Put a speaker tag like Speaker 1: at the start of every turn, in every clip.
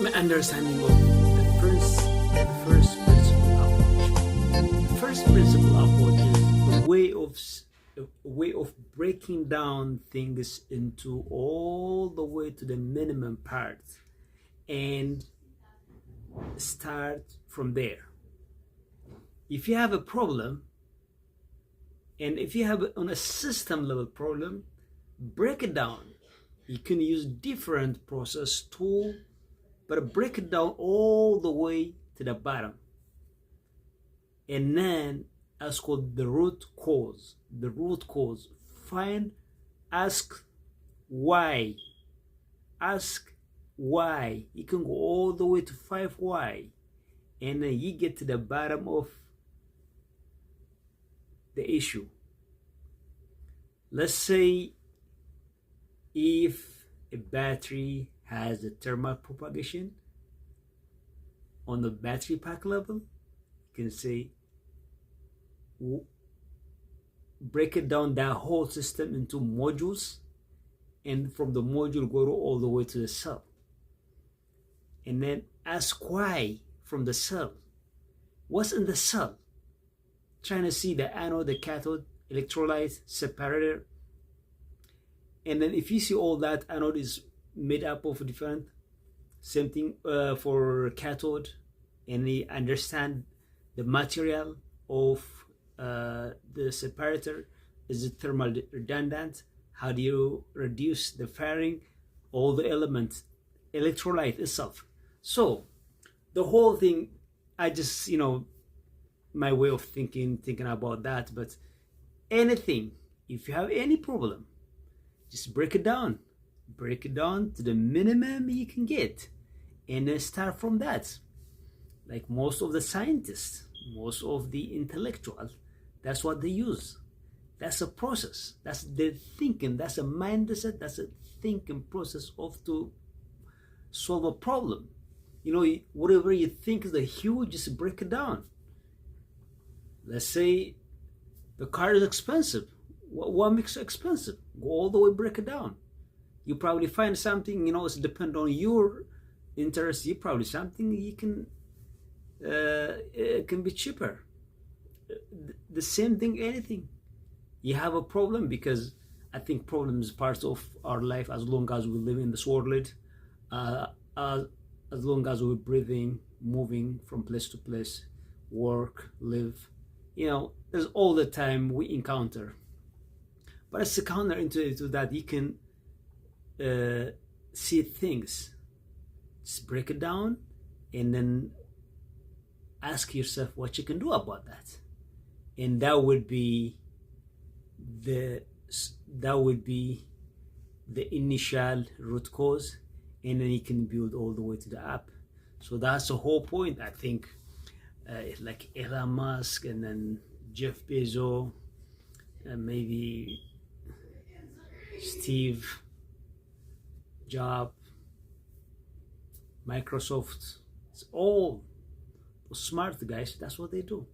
Speaker 1: my understanding of the first principle approach. The first principle approach is a way of breaking down things into all the way to the minimum part and start from there. If you have a problem, and if you have on a system level problem, break it down. You can use different process tool, but break it down all the way to the bottom. And then ask called the root cause. The root cause. Ask why. Ask why. You can go all the way to 5 why. And then you get to the bottom of the issue. Let's say if a battery has a thermal propagation on the battery pack level, you can say break it down that whole system into modules, and from the module go all the way to the cell, and then ask why from the cell. What's in the cell? Trying to see the anode, the cathode, electrolyte, separator. And then if you see all that, anode is made up of different, same thing for cathode, and you understand the material of the separator. Is it thermal redundant? How do you reduce the firing? All the elements, electrolyte itself. So the whole thing, I just, my way of thinking about that. But anything, if you have any problem, just break it down to the minimum you can get, and then start from that. Like most of the scientists, most of the intellectuals, that's what they use. That's a process. That's their thinking. That's a mindset. That's a thinking process of to solve a problem. Whatever you think is the huge, just break it down. Let's say the car is expensive. What makes it expensive? Go all the way, break it down. You probably find something, it's depend on your interest. You probably something you can, it can be cheaper. The same thing, anything. You have a problem, because I think problem is part of our life as long as we live in this world. As long as we're breathing, moving from place to place, work, live, there's all the time we encounter. But it's a counter into that. You can see things, just break it down, and then ask yourself what you can do about that. And that would be the initial root cause, and then you can build all the way to the app. So that's the whole point, I think. Like Elon Musk, and then Jeff Bezos, and maybe Steve Jobs, Microsoft. It's all smart guys. That's what they do.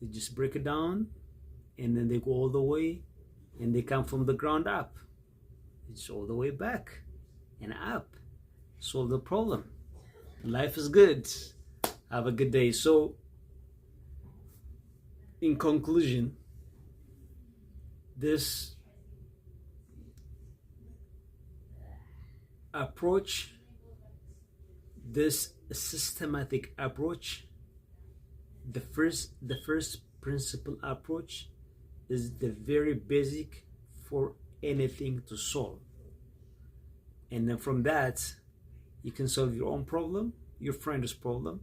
Speaker 1: They just break it down, and then they go all the way, and they come from the ground up. It's all the way back and up. Solve the problem. Life is good. Have a good day. So, in conclusion, this approach, this systematic approach, the first principle approach is the very basic for anything to solve. And then from that, you can solve your own problem, your friend's problem,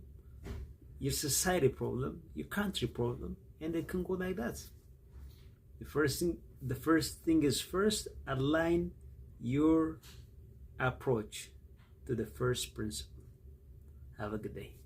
Speaker 1: your society problem, your country problem, and it can go like that. The first thing is first align your approach to the first principle. Have a good day.